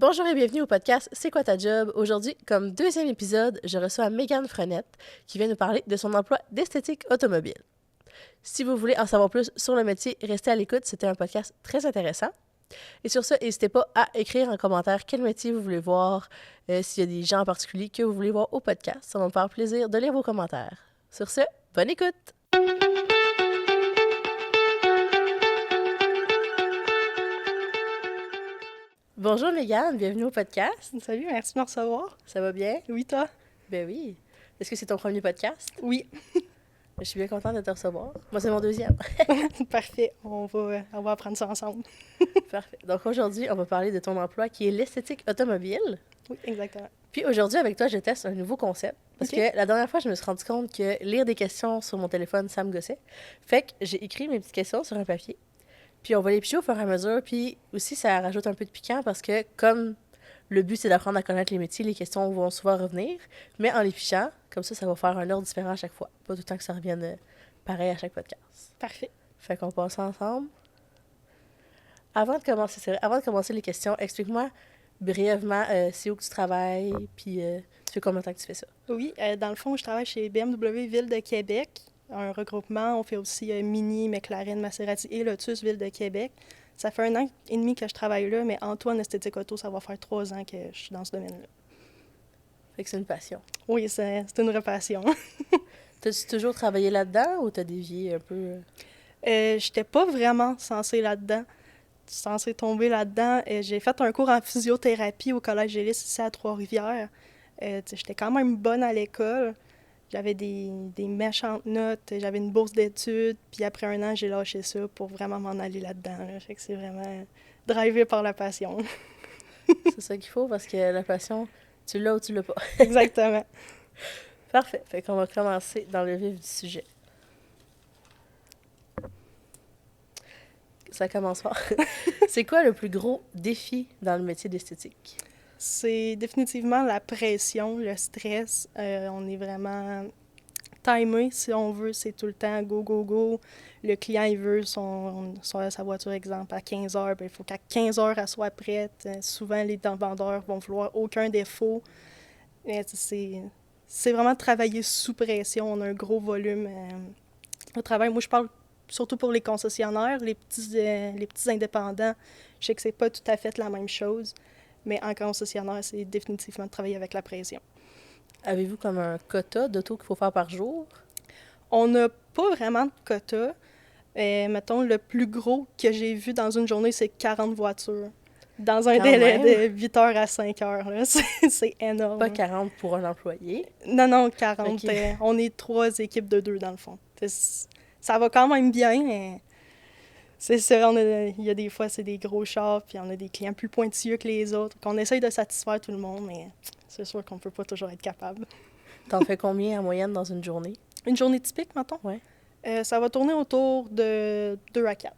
Bonjour et bienvenue au podcast C'est quoi ta job? Aujourd'hui, comme deuxième épisode, je reçois Mégane Frenette qui vient nous parler de son emploi d'esthétique automobile. Si vous voulez en savoir plus sur le métier, restez à l'écoute, c'était un podcast très intéressant. Et sur ce, n'hésitez pas à écrire en commentaire quel métier vous voulez voir, s'il y a des gens en particulier que vous voulez voir au podcast. Ça va me faire plaisir de lire vos commentaires. Sur ce, bonne écoute! Bonjour Mégane, bienvenue au podcast. Salut, merci de me recevoir. Ça va bien? Oui, toi? Ben oui. Est-ce que c'est ton premier podcast? Oui. Je suis bien contente de te recevoir. Moi, c'est mon deuxième. Parfait, on va apprendre ça ensemble. Parfait. Donc aujourd'hui, on va parler de ton emploi qui est l'esthétique automobile. Oui, exactement. Puis aujourd'hui, avec toi, je teste un nouveau concept. Parce que la dernière fois, je me suis rendu compte que lire des questions sur mon téléphone, ça me gossait. Fait que j'ai écrit mes petites questions sur un papier. Puis on va les piger au fur et à mesure. Puis aussi, ça rajoute un peu de piquant parce que comme le but, c'est d'apprendre à connaître les métiers, les questions vont souvent revenir. Mais en les pigeant, comme ça va faire un ordre différent à chaque fois. Pas tout le temps que ça revienne pareil à chaque podcast. Parfait. Fait qu'on passe ensemble. Avant de commencer les questions, explique-moi brièvement c'est où que tu travailles, puis tu fais combien de temps que tu fais ça? Oui, dans le fond, je travaille chez BMW Ville de Québec, un regroupement. On fait aussi Mini, McLaren, Maserati et Lotus Ville de Québec. Ça fait 1 an et demi que je travaille là, mais Antoine Esthétique Auto, ça va faire 3 ans que je suis dans ce domaine-là. Fait que c'est une passion. Oui, c'est une vraie passion. T'as-tu toujours travaillé là-dedans ou t'as dévié un peu? J'étais pas vraiment censée là-dedans. Censée tomber là-dedans. J'ai fait un cours en physiothérapie au Collège Gélis ici à Trois-Rivières. J'étais quand même bonne à l'école. J'avais des méchantes notes, j'avais une bourse d'études, puis après 1 an, j'ai lâché ça pour vraiment m'en aller là-dedans. Fait que c'est vraiment drivé par la passion. C'est ça qu'il faut parce que la passion, tu l'as ou tu l'as pas. Exactement. Parfait. Fait qu'on va commencer dans le vif du sujet. Ça commence fort. C'est quoi le plus gros défi dans le métier d'esthétique? C'est définitivement la pression, le stress. On est vraiment timé, si on veut. C'est tout le temps go, go, go. Le client, il veut sa voiture, exemple, à 15 heures. Il faut qu'à 15 heures, elle soit prête. Souvent, les vendeurs vont vouloir aucun défaut. C'est vraiment travailler sous pression. On a un gros volume au travail. Moi, je parle surtout pour les concessionnaires, les petits indépendants. Je sais que c'est pas tout à fait la même chose. Mais en concessionnaire, c'est définitivement de travailler avec la pression. Avez-vous comme un quota d'auto qu'il faut faire par jour? On n'a pas vraiment de quota. Mettons, le plus gros que j'ai vu dans une journée, c'est 40 voitures. Dans un délai de 8 heures à 5 heures. Là. C'est énorme. Pas 40 pour un employé? Non, 40. Okay. On est 3 équipes de 2, dans le fond. Ça va quand même bien, mais... C'est sûr, il y a des fois, c'est des gros chars, puis on a des clients plus pointilleux que les autres, qu'on essaye de satisfaire tout le monde, mais c'est sûr qu'on peut pas toujours être capable. T'en fais combien en moyenne dans une journée? Une journée typique, mettons? Oui. Ça va tourner autour de 2 à 4.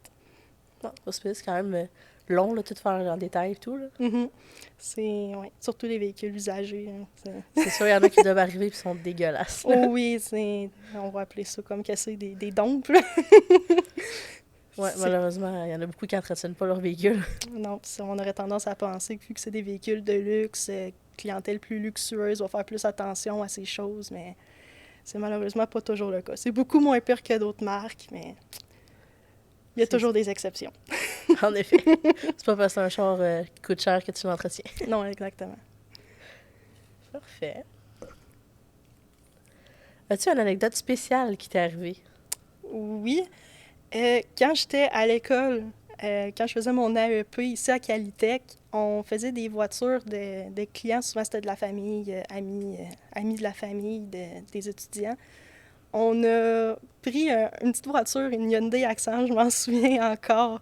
Non, c'est quand même long, là, tout faire en détail et tout, là. Mm-hmm. Ouais, surtout les véhicules usagés. Hein, c'est sûr, il y en a qui doivent arriver et qui sont dégueulasses. Oh oui, on va appeler ça comme casser des dompes. Oui, malheureusement, il y en a beaucoup qui n'entretiennent pas leur véhicule. Non, on aurait tendance à penser que vu que c'est des véhicules de luxe, clientèle plus luxueuse va faire plus attention à ces choses, mais c'est malheureusement pas toujours le cas. C'est beaucoup moins pire que d'autres marques, mais il y a toujours des exceptions. En effet. C'est pas parce que c'est un char qui coûte cher que tu l'entretiens. Non, exactement. Parfait. As-tu une anecdote spéciale qui t'est arrivée? Oui. Quand j'étais à l'école, quand je faisais mon AEP ici à Qualitech, on faisait des voitures de clients. Souvent, c'était de la famille, amis de la famille, des étudiants. On a pris une petite voiture, une Hyundai Accent, je m'en souviens encore,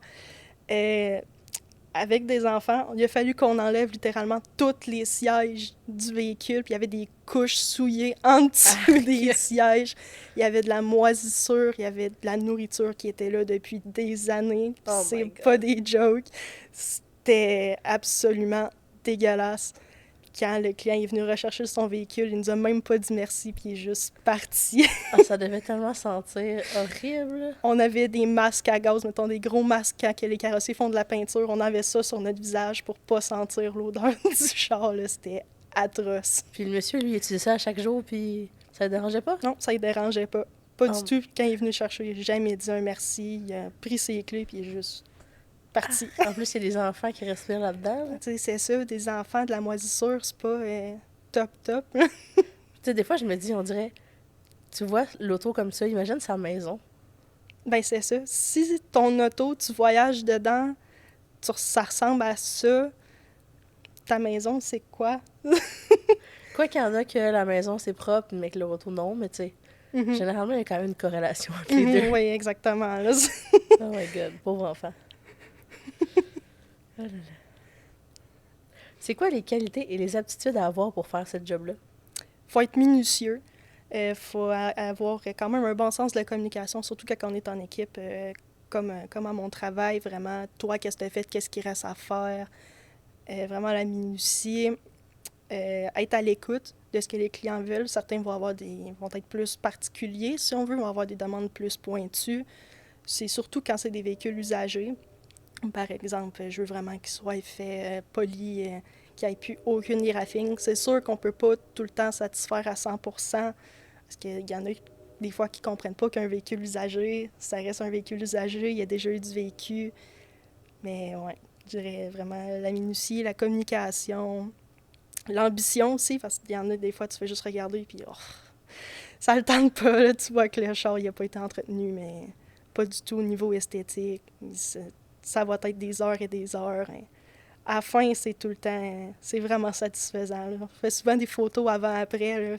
avec des enfants. Il a fallu qu'on enlève littéralement tous les sièges du véhicule, puis il y avait des couches souillées en dessous des sièges. Il y avait de la moisissure, il y avait de la nourriture qui était là depuis des années. C'est pas des jokes. C'était absolument dégueulasse. quand le client est venu rechercher son véhicule, il nous a même pas dit merci, puis il est juste parti. Ah, ça devait tellement sentir horrible. On avait des masques à gaz, mettons des gros masques quand que les carrossiers font de la peinture. On avait ça sur notre visage pour pas sentir l'odeur du char, là. C'était atroce. Puis le monsieur, lui, il utilisait ça à chaque jour, puis ça le dérangeait pas? Non, ça ne dérangeait pas. Pas Oh. du tout. Quand il est venu chercher, il n'a jamais dit un merci. Il a pris ses clés, puis il est juste parti. En plus, il y a des enfants qui respirent là-dedans. Là. Tu sais, c'est ça, des enfants, de la moisissure, c'est pas top. Tu sais, des fois, je me dis, on dirait, tu vois l'auto comme ça, imagine sa maison. Ben, c'est ça. Si ton auto, tu voyages dedans, ça ressemble à ça, ta maison, c'est quoi? Quoi qu'il y en a que la maison, c'est propre, mais que l'auto, non, mais tu sais, Mhm. généralement, il y a quand même une corrélation entre les deux. Oui, exactement. Là. Oh my God, pauvre enfant. Oh là là. C'est quoi les qualités et les aptitudes à avoir pour faire ce job-là? Faut être minutieux. Faut avoir quand même un bon sens de la communication, surtout quand on est en équipe, comme à mon travail, vraiment, toi, qu'est-ce que tu as fait, qu'est-ce qu'il reste à faire, vraiment la minutie, être à l'écoute de ce que les clients veulent. Certains vont être plus particuliers, si on veut, vont avoir des demandes plus pointues. C'est surtout quand c'est des véhicules usagés. Par exemple, je veux vraiment qu'ils soient faits polis, qu'il n'y ait plus aucune érafine. C'est sûr qu'on ne peut pas tout le temps satisfaire à 100%, parce qu'il y en a des fois qui ne comprennent pas qu'un véhicule usagé, ça reste un véhicule usagé, il y a déjà eu du vécu. Mais ouais, je dirais vraiment la minutie, la communication, l'ambition aussi, parce qu'il y en a des fois, tu fais juste regarder, puis ça le tente pas, là, tu vois que le char n'a pas été entretenu, mais pas du tout au niveau esthétique. Ça va être des heures et des heures. Hein. À la fin, c'est tout le temps... C'est vraiment satisfaisant. Là. On fait souvent des photos avant-après.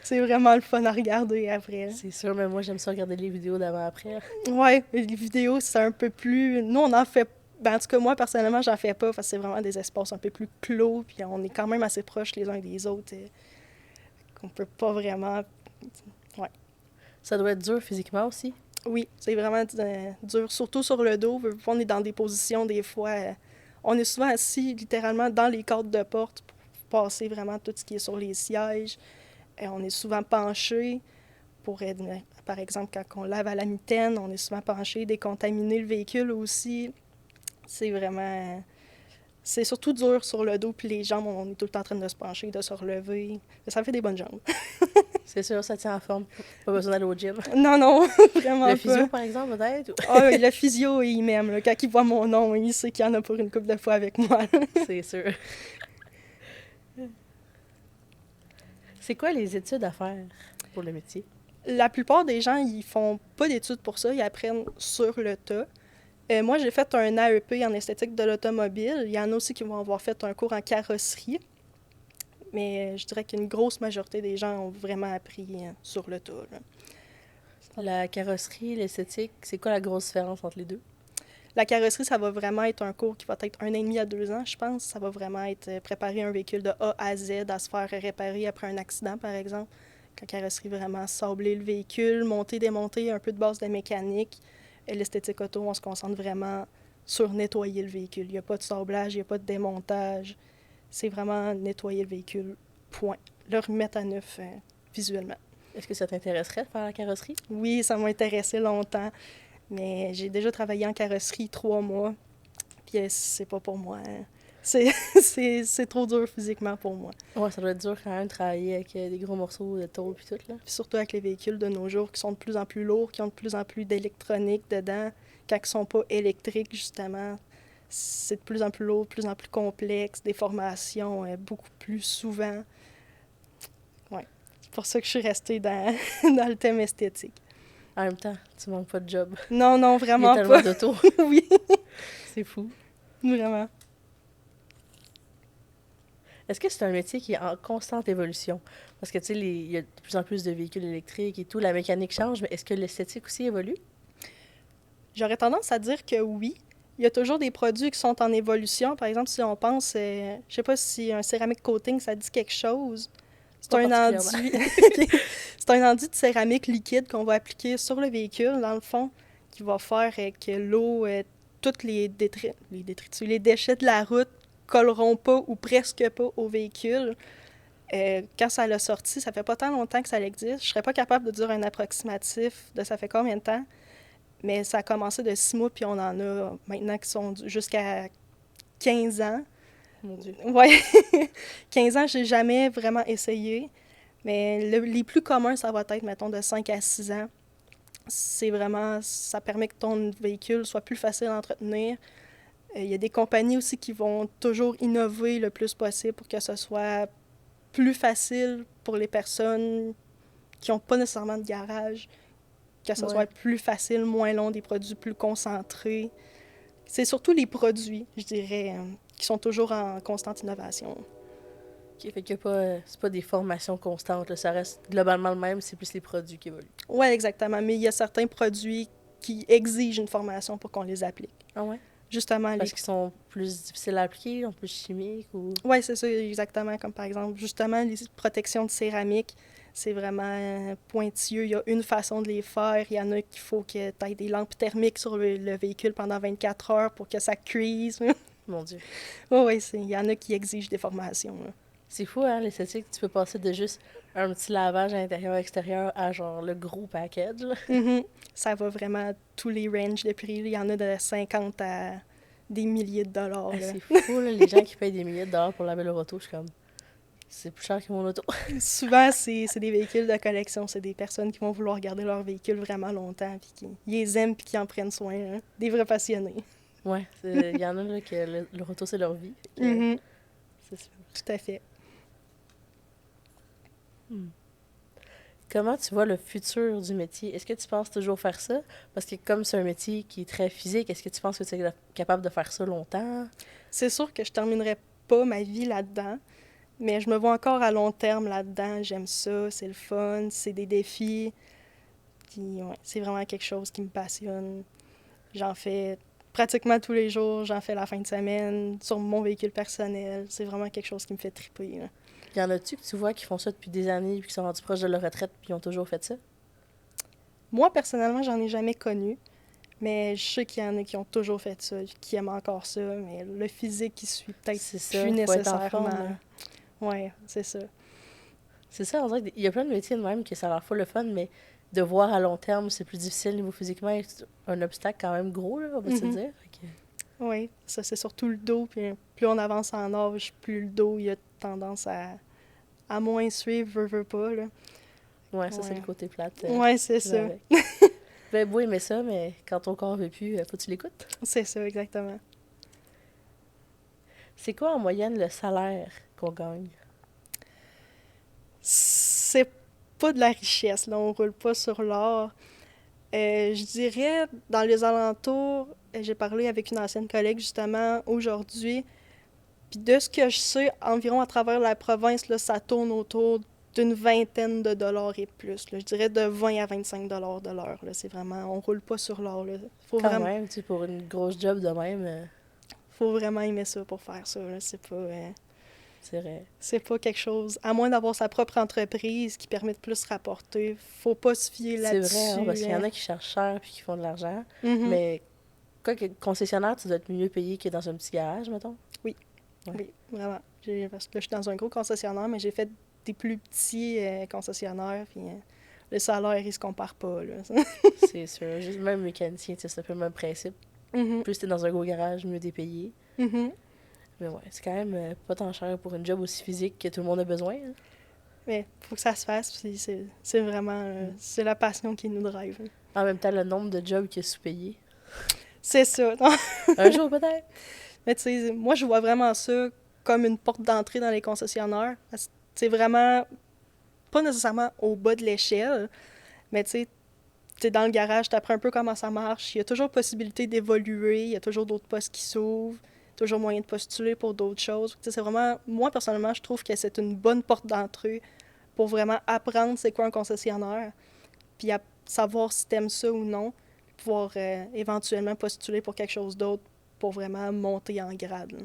C'est vraiment le fun à regarder après. C'est sûr, mais moi, j'aime ça regarder les vidéos d'avant-après. Ouais, les vidéos, c'est un peu plus... Nous, on en fait... Ben, en tout cas, moi, personnellement, j'en fais pas, parce que c'est vraiment des espaces un peu plus clos, puis on est quand même assez proches les uns des autres, qu'on peut pas vraiment... Ouais. Ça doit être dur physiquement aussi. Oui, c'est vraiment dur, surtout sur le dos. On est dans des positions, des fois, on est souvent assis littéralement dans les cadres de porte pour passer vraiment tout ce qui est sur les sièges. On est souvent penché pour, par exemple, quand on lave à la mitaine, on est souvent penché, décontaminer le véhicule aussi. C'est vraiment... C'est surtout dur sur le dos, puis les jambes, on est tout le temps en train de se pencher, de se relever. Ça fait des bonnes jambes. C'est sûr, ça tient en forme. Pas besoin d'aller au gym. Non, vraiment Le physio, pas. par exemple, peut-être? Ah oui, le physio, il m'aime. Là. Quand il voit mon nom, il sait qu'il y en a pour une couple de fois avec moi. C'est sûr. C'est quoi les études à faire pour le métier? La plupart des gens, ils font pas d'études pour ça, ils apprennent sur le tas. Moi, j'ai fait un AEP en esthétique de l'automobile. Il y en a aussi qui vont avoir fait un cours en carrosserie. Mais je dirais qu'une grosse majorité des gens ont vraiment appris sur le tas. Là. La carrosserie, l'esthétique, c'est quoi la grosse différence entre les deux? La carrosserie, ça va vraiment être un cours qui va être 1 an et demi à 2 ans, je pense. Ça va vraiment être préparer un véhicule de A à Z, à se faire réparer après un accident, par exemple. La carrosserie, vraiment sabler le véhicule, monter, démonter, un peu de base de mécanique. Et l'esthétique auto, on se concentre vraiment sur nettoyer le véhicule. Il n'y a pas de sablage, il n'y a pas de démontage. C'est vraiment nettoyer le véhicule, point. Le remettre à neuf visuellement. Est-ce que ça t'intéresserait de faire la carrosserie? Oui, ça m'a intéressé longtemps, mais j'ai déjà travaillé en carrosserie 3 mois, puis c'est pas pour moi. Hein. C'est trop dur physiquement pour moi. Ouais, ça doit être dur quand même de travailler avec des gros morceaux de tôle puis tout, là. Puis surtout avec les véhicules de nos jours qui sont de plus en plus lourds, qui ont de plus en plus d'électronique dedans, quand ils sont pas électriques, justement. C'est de plus en plus lourd, de plus en plus complexe, des formations beaucoup plus souvent. Ouais. C'est pour ça que je suis restée dans, dans le thème esthétique. En même temps, tu manques pas de job. Non, Il y a vraiment tellement pas. d'auto. Oui, C'est fou. vraiment. Est-ce que c'est un métier qui est en constante évolution? Parce que, tu sais, il y a de plus en plus de véhicules électriques et tout, la mécanique change, mais est-ce que l'esthétique aussi évolue? J'aurais tendance à dire que oui. Il y a toujours des produits qui sont en évolution. Par exemple, si on pense, je sais pas si un céramique coating, ça dit quelque chose. C'est Pas un particulièrement. enduit. C'est un enduit de céramique liquide qu'on va appliquer sur le véhicule, dans le fond, qui va faire que l'eau, tous les détritus, les déchets de la route colleront pas ou presque pas au véhicule. Quand ça l'a sorti, ça fait pas tant longtemps que ça existe. Je serais pas capable de dire un approximatif de ça fait combien de temps, mais ça a commencé de 6 mois, puis on en a maintenant qui sont jusqu'à 15 ans. Mon Dieu. Ouais, 15 ans, j'ai jamais vraiment essayé, mais les plus communs, ça va être, mettons, de 5 à 6 ans. C'est vraiment, ça permet que ton véhicule soit plus facile à entretenir. Il y a des compagnies aussi qui vont toujours innover le plus possible pour que ce soit plus facile pour les personnes qui n'ont pas nécessairement de garage, que ce soit plus facile, moins long, des produits plus concentrés. C'est surtout les produits, je dirais, qui sont toujours en constante innovation. OK, fait que c'est pas des formations constantes, là, ça reste globalement le même, c'est plus les produits qui évoluent. Oui, exactement, mais il y a certains produits qui exigent une formation pour qu'on les applique. Ah ouais? Justement, Parce qu'ils sont plus difficiles à appliquer, plus chimiques ou... Oui, c'est ça, exactement. Comme par exemple, justement, les protections de céramique, c'est vraiment pointilleux. Il y a une façon de les faire. Il y en a qu'il faut que tu aies des lampes thermiques sur le véhicule pendant 24 heures pour que ça cuise. Mon Dieu. Oui, il y en a qui exigent des formations. Là. C'est fou, hein, l'esthétique. Tu peux passer de juste un petit lavage intérieur-extérieur à genre le gros package. Là. Ça va vraiment tous les ranges de prix. Il y en a de 50 à des milliers de dollars. Ah, c'est fou, là, les gens qui payent des milliers de dollars pour laver leur auto. Je suis comme, c'est plus cher que mon auto. Souvent, c'est des véhicules de collection. C'est des personnes qui vont vouloir garder leur véhicule vraiment longtemps, puis qui les aiment, puis qui en prennent soin. Hein. Des vrais passionnés. Ouais, il y en a là, que leur auto, c'est leur vie. C'est sûr. Tout à fait. Comment tu vois le futur du métier? Est-ce que tu penses toujours faire ça? Parce que comme c'est un métier qui est très physique, est-ce que tu penses que tu es capable de faire ça longtemps? C'est sûr que je terminerai pas ma vie là-dedans, mais je me vois encore à long terme là-dedans. J'aime ça, c'est le fun, c'est des défis. Puis ouais, c'est vraiment quelque chose qui me passionne. J'en fais pratiquement tous les jours, j'en fais la fin de semaine, sur mon véhicule personnel. C'est vraiment quelque chose qui me fait triper. Là. Y en a-tu que tu vois qui font ça depuis des années puis qui sont rendus proches de leur retraite puis qui ont toujours fait ça? Moi, personnellement, j'en ai jamais connu, mais je sais qu'il y en a qui ont toujours fait ça, qui aiment encore ça, mais le physique qui suit peut-être plus nécessairement. Oui, c'est ça. C'est ça, on dirait qu'il y a plein de métiers de même que ça a l'air full le fun, mais de voir à long terme, c'est plus difficile niveau physiquement. C'est un obstacle quand même gros, là, on va se dire. Oui, ça c'est surtout le dos, puis plus on avance en âge, plus le dos, il a tendance à moins suivre, veut pas, là. Ouais, ça c'est le côté plate. Ouais, c'est ça. Ben beau aimer ça, mais quand ton corps veut plus, faut que tu l'écoutes. C'est ça, exactement. C'est quoi en moyenne le salaire qu'on gagne? C'est pas de la richesse, là, on roule pas sur l'or. Je dirais, dans les alentours, j'ai parlé avec une ancienne collègue, justement, aujourd'hui, puis de ce que je sais, environ à travers la province, là, ça tourne autour d'une vingtaine de dollars et plus. Là. Je dirais de 20 à 25 dollars de l'heure. Là. C'est vraiment, on roule pas sur l'or. Là. Faut quand même, tu sais, pour une grosse job de même... Faut vraiment aimer ça pour faire ça. Là. C'est pas... c'est vrai. C'est pas quelque chose... À moins d'avoir sa propre entreprise qui permet de plus rapporter, faut pas se fier là-dessus. C'est vrai, hein, parce qu'il y en a qui cherchent cher puis qui font de l'argent. Mais quoi que concessionnaire, tu dois être mieux payé que dans un petit garage, mettons? Oui. Ouais. Oui, vraiment. Parce que là, je suis dans un gros concessionnaire, mais j'ai fait des plus petits concessionnaires, puis le salaire, il se compare pas, là. C'est sûr. Juste même mécanicien, c'est un peu le même principe. Plus t'es dans un gros garage, mieux t'es payé. Mais ouais, c'est quand même pas tant cher pour une job aussi physique que tout le monde a besoin. Hein. Mais faut que ça se fasse, puis c'est vraiment... c'est la passion qui nous drive. Hein. En même temps, le nombre de jobs qui est sous-payé. C'est ça. Un jour, peut-être. Mais tu sais, moi, je vois vraiment ça comme une porte d'entrée dans les concessionnaires. C'est vraiment pas nécessairement au bas de l'échelle, mais tu sais, t'es dans le garage, t'apprends un peu comment ça marche. Il y a toujours possibilité d'évoluer, il y a toujours d'autres postes qui s'ouvrent, toujours moyen de postuler pour d'autres choses. Tu sais, c'est vraiment... Moi, personnellement, je trouve que c'est une bonne porte d'entrée pour vraiment apprendre c'est quoi un concessionnaire, puis savoir si t'aimes ça ou non, puis pouvoir éventuellement postuler pour quelque chose d'autre pour vraiment monter en grade. Là.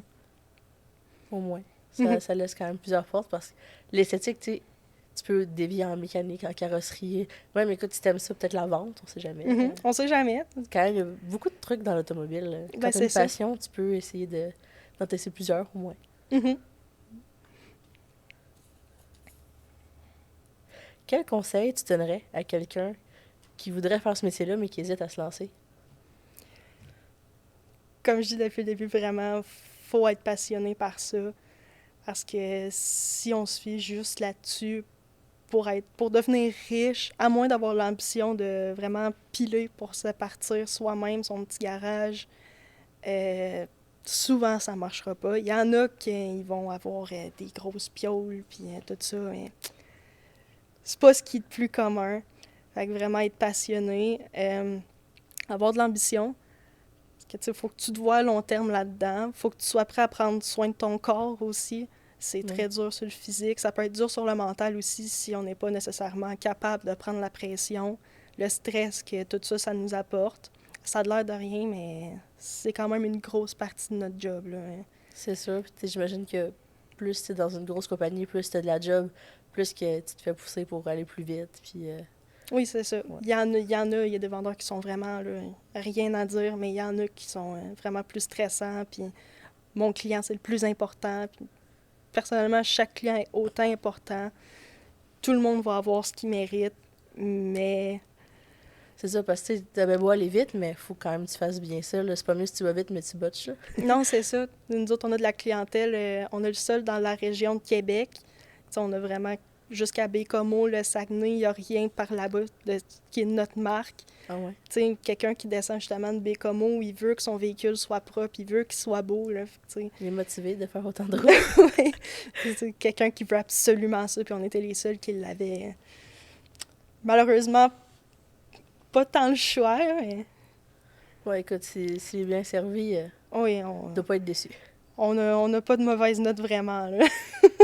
Au moins. Ça laisse quand même plusieurs portes parce que l'esthétique, tu peux dévier en mécanique, en carrosserie. Même, écoute, si t'aimes ça, peut-être la vente, on sait jamais. On sait jamais. Quand même, il y a beaucoup de trucs dans l'automobile. Quand t'as une passion, tu peux essayer de D'en tester plusieurs, au moins. Mhm. Quel conseil tu donnerais à quelqu'un qui voudrait faire ce métier-là, mais qui hésite à se lancer? Comme je dis depuis le début, vraiment, faut être passionné par ça. Parce que si on se fie juste là-dessus pour devenir riche, à moins d'avoir l'ambition de vraiment piler pour se partir soi-même son petit garage, souvent ça marchera pas. Il y en a qui vont avoir des grosses pioles puis tout ça, mais c'est pas ce qui est le plus commun. Fait que vraiment être passionné, avoir de l'ambition. Parce que, faut que tu te vois à long terme là-dedans. Faut que tu sois prêt à prendre soin de ton corps aussi. C'est très dur sur le physique. Ça peut être dur sur le mental aussi si on n'est pas nécessairement capable de prendre la pression, le stress que tout ça, ça nous apporte. Ça a l'air de rien, mais c'est quand même une grosse partie de notre job, là. C'est sûr. Puis j'imagine que plus tu es dans une grosse compagnie, plus tu as de la job, plus que tu te fais pousser pour aller plus vite. Puis, Oui, c'est ça. ouais. Il y a des vendeurs qui sont vraiment, là, rien à dire, mais il y en a qui sont vraiment plus stressants, puis mon client, c'est le plus important. Puis, personnellement, chaque client est autant important. Tout le monde va avoir ce qu'il mérite, mais C'est ça, parce que tu t'avais beau aller vite, mais faut quand même que tu fasses bien ça. Là. C'est pas mieux si tu vas vite, mais tu botches. Là. non, c'est ça. Nous autres, on a de la clientèle, on a le seul dans la région de Québec. T'sais, on a vraiment jusqu'à Baie-Comeau, le Saguenay, il n'y a rien par là-bas qui est notre marque. Ah ouais. T'sais, quelqu'un qui descend justement de Baie-Comeau, il veut que son véhicule soit propre, il veut qu'il soit beau. Là, il est motivé de faire autant de routes. ouais. C'est quelqu'un qui veut absolument ça, puis on était les seuls qui l'avaient. Malheureusement, pas tant le choix, mais Ouais, écoute, s'il est bien servi, oui, tu dois pas être déçu. on n'a pas de mauvaise note vraiment. Là.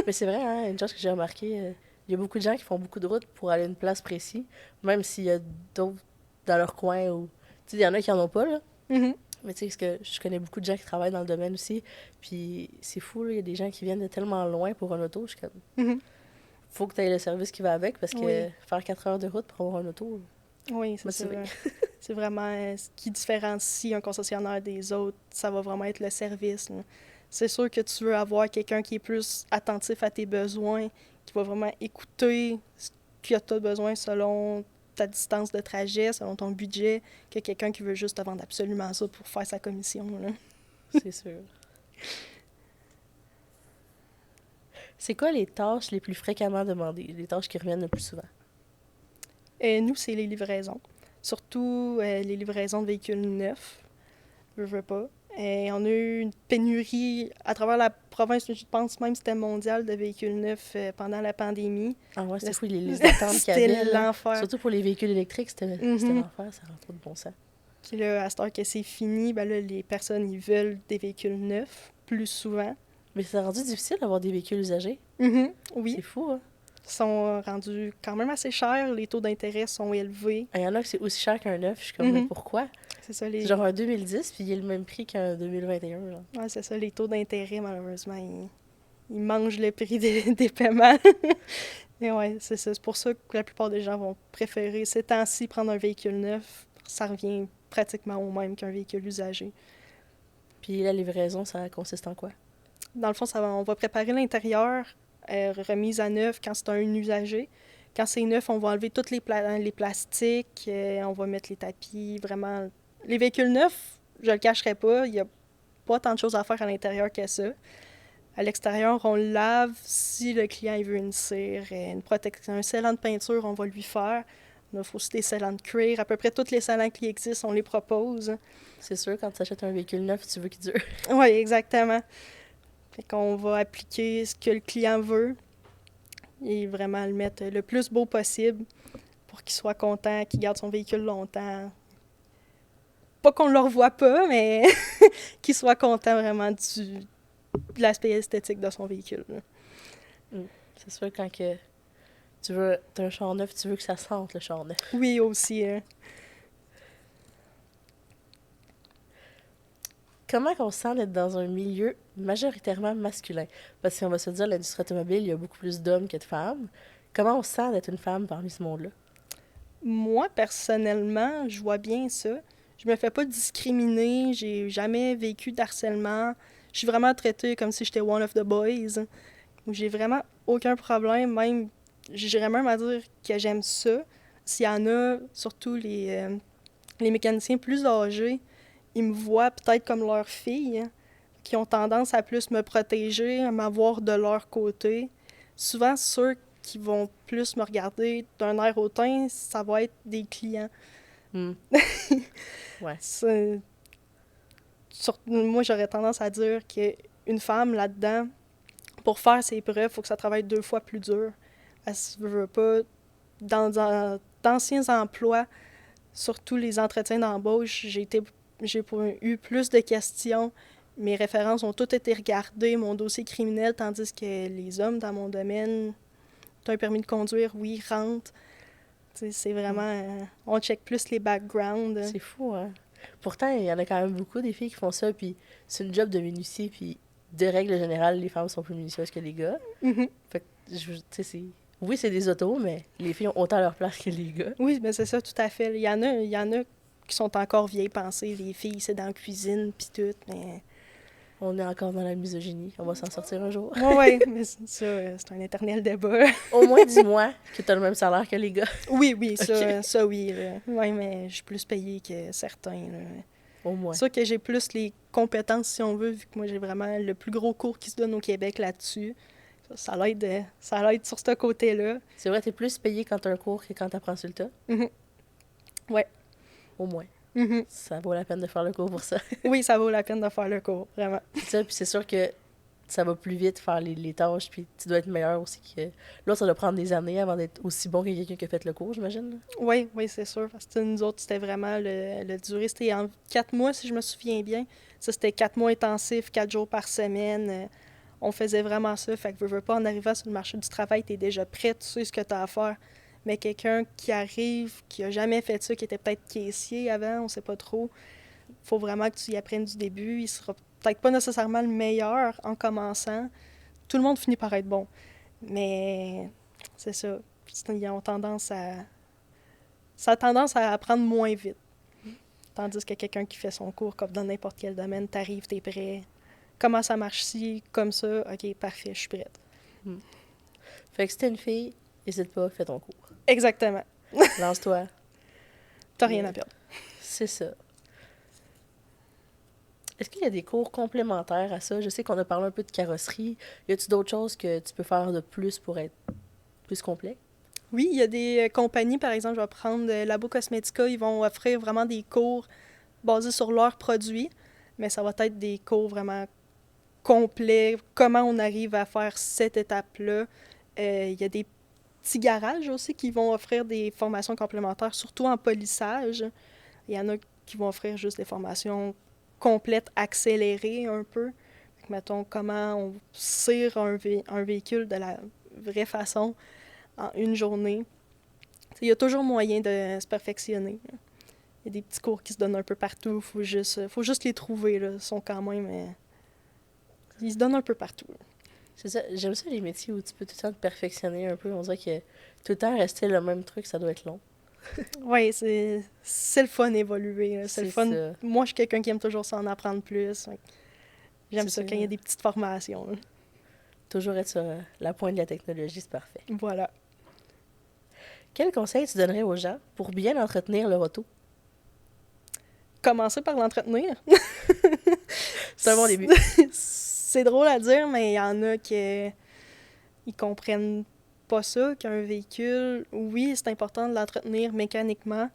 Mais c'est vrai, hein, une chose que j'ai remarqué, il y a beaucoup de gens qui font beaucoup de routes pour aller à une place précise, même s'il y a d'autres dans leur coin ou... Tu sais, il y en a qui en ont pas, là. Mhm. Mais tu sais, parce que je connais beaucoup de gens qui travaillent dans le domaine aussi, puis c'est fou, là, il y a des gens qui viennent de tellement loin pour un auto, je suis comme... Mhm. Faut que tu aies le service qui va avec, parce que Oui. faire 4 heures de route pour avoir un auto, Oui, c'est ça. motivé. C'est vraiment ce qui différencie un concessionnaire des autres. Ça va vraiment être le service. Là. C'est sûr que tu veux avoir quelqu'un qui est plus attentif à tes besoins, qui va vraiment écouter ce que tu as besoin selon ta distance de trajet, selon ton budget, que quelqu'un qui veut juste te vendre absolument ça pour faire sa commission. Là. C'est sûr. C'est quoi les tâches les plus fréquemment demandées, les tâches qui reviennent le plus souvent? Nous, c'est les livraisons. Surtout les livraisons de véhicules neufs. Je veux pas. On a eu une pénurie à travers la province, je pense même que c'était mondial, de véhicules neufs pendant la pandémie. Ah ouais, c'était Le- fou, les attentes qu'il y C'était avait. Là. l'enfer. Surtout pour les véhicules électriques, c'était Mhm. l'enfer, ça rend trop de bon sens. Puis là, à cette heure que c'est fini, ben là, les personnes, ils veulent des véhicules neufs plus souvent. Mais c'est rendu difficile d'avoir des véhicules usagés. Mhm. Oui, C'est fou, hein? ils sont rendus quand même assez chers. Les taux d'intérêt sont élevés. Il y en a que c'est aussi cher qu'un neuf. Je suis comme, mais Mhm. pourquoi? C'est ça, C'est genre un 2010, puis il est le même prix qu'un 2021. Genre. ouais, c'est ça, les taux d'intérêt, malheureusement, ils mangent le prix des paiements. Et ouais, c'est ça. C'est pour ça que la plupart des gens vont préférer ces temps-ci prendre un véhicule neuf. Ça revient pratiquement au même qu'un véhicule usagé. Puis la livraison, ça consiste en quoi? Dans le fond, on va préparer l'intérieur, remise à neuf quand c'est un usager. Quand c'est neuf, on va enlever tous les plastiques, on va mettre les tapis, vraiment. Les véhicules neufs, je le cacherai pas, il n'y a pas tant de choses à faire à l'intérieur que ça. À l'extérieur, on le lave. Si le client il veut une cire, une protection, un scellant de peinture, on va lui faire. On a aussi des scellants de cuir. À peu près tous les scellants qui existent, on les propose. C'est sûr, quand tu achètes un véhicule neuf, tu veux qu'il dure. Oui, exactement. Fait qu'on va appliquer ce que le client veut et vraiment le mettre le plus beau possible pour qu'il soit content, qu'il garde son véhicule longtemps. Pas qu'on ne le revoie pas, mais qu'il soit content vraiment de l'aspect esthétique de son véhicule. C'est sûr, quand que t'as un char neuf, tu veux que ça sente le char neuf. Oui, aussi. Comment on se sent d'être dans un milieu majoritairement masculin? Parce qu'on va se dire, l'industrie automobile, il y a beaucoup plus d'hommes que de femmes. Comment on se sent d'être une femme parmi ce monde-là? Moi, personnellement, je vois bien ça. Je me fais pas discriminer, j'ai jamais vécu d'harcèlement. Je suis vraiment traitée comme si j'étais one of the boys. Où j'ai vraiment aucun problème, même, j'irais même à dire que j'aime ça. S'il y en a, surtout les mécaniciens plus âgés, ils me voient peut-être comme leur fille, qui ont tendance à plus me protéger, à m'avoir de leur côté. Souvent, ceux qui vont plus me regarder d'un air hautain, ça va être des clients. Hmm. Ouais. Moi, j'aurais tendance à dire qu'une femme là-dedans, pour faire ses preuves, il faut que ça travaille 2 fois plus dur. Elle ne veut pas, dans d'anciens emplois, surtout les entretiens d'embauche, j'ai eu plus de questions. Mes références ont toutes été regardées, mon dossier criminel, tandis que les hommes dans mon domaine, tu as un permis de conduire, oui, rentre. C'est vraiment... on check plus les backgrounds. C'est fou, hein? Pourtant, il y en a quand même beaucoup des filles qui font ça, puis c'est une job de minutier, puis de règle générale, les femmes sont plus minutieuses que les gars. Mhm. Fait que, tu sais, c'est... Oui, c'est des autos, mais les filles ont autant leur place que les gars. Oui, mais c'est ça, tout à fait. Il y en a qui sont encore vieilles pensées, les filles, c'est dans la cuisine, puis tout, mais... On est encore dans la misogynie. On va s'en sortir un jour. Oui, mais ça, c'est un éternel débat. Au moins, dis-moi que t'as le même salaire que les gars. Oui, Ok. ça oui. Oui, mais je suis plus payée que certains. Là. Au moins. C'est sûr que j'ai plus les compétences, si on veut, vu que moi, j'ai vraiment le plus gros cours qui se donne au Québec là-dessus. Ça l'aide sur ce côté-là. C'est vrai, t'es plus payé quand t'as un cours que quand t'apprends sur le tas. Mhm. Ouais. Au moins. Mhm. Ça vaut la peine de faire le cours pour ça. Oui, ça vaut la peine de faire le cours, vraiment. C'est ça, puis c'est sûr que ça va plus vite faire les tâches, puis tu dois être meilleur aussi que... Là, ça doit prendre des années avant d'être aussi bon que quelqu'un qui a fait le cours, j'imagine. Là. Oui, c'est sûr. Parce que nous autres, c'était vraiment le durée. C'était en 4 mois, si je me souviens bien. Ça, c'était 4 mois intensifs, 4 jours par semaine. On faisait vraiment ça. Fait que veux pas, en arrivant sur le marché du travail, t'es déjà prêt, tu sais ce que t'as à faire. Mais quelqu'un qui arrive, qui a jamais fait ça, qui était peut-être caissier avant, on sait pas trop, faut vraiment que tu y apprennes du début. Il sera peut-être pas nécessairement le meilleur en commençant. Tout le monde finit par être bon. Mais c'est ça. Ils ont tendance à... Ça a tendance à apprendre moins vite. Tandis que quelqu'un qui fait son cours, comme dans n'importe quel domaine, t'arrives, t'es prêt. Comment ça marche ici? Comme ça? OK, parfait, je suis prête. Fait que si t'es une fille, n'hésite pas, fais ton cours. Exactement. Lance-toi. T'as rien à perdre. C'est ça. Est-ce qu'il y a des cours complémentaires à ça? Je sais qu'on a parlé un peu de carrosserie. Y a-t-il d'autres choses que tu peux faire de plus pour être plus complet? Oui, il y a des compagnies, par exemple, je vais prendre Labo Cosmetica, ils vont offrir vraiment des cours basés sur leurs produits, mais ça va être des cours vraiment complets, comment on arrive à faire cette étape-là. Il y a des petits garages aussi qui vont offrir des formations complémentaires, surtout en polissage. Il y en a qui vont offrir juste des formations complètes, accélérées un peu. Fait que, mettons, comment on cire un véhicule de la vraie façon en une journée. Il y a toujours moyen de se perfectionner. Il y a des petits cours qui se donnent un peu partout. Faut juste les trouver. Là. Ils sont quand même... ils se donnent un peu partout. Là. C'est ça. J'aime ça les métiers où tu peux tout le temps te perfectionner un peu. On dirait que tout le temps rester le même truc, ça doit être long. Oui, c'est le fun d'évoluer. C'est le fun. Ça. Moi, je suis quelqu'un qui aime toujours s'en apprendre plus. J'aime C'est ça quand il y a des petites formations. Là. Toujours être sur la pointe de la technologie, c'est parfait. Voilà. Quel conseil tu donnerais aux gens pour bien entretenir leur auto? Commencer par l'entretenir. C'est un bon début. C'est drôle à dire, mais il y en a qui ils comprennent pas ça, qu'un véhicule, oui, c'est important de l'entretenir mécaniquement,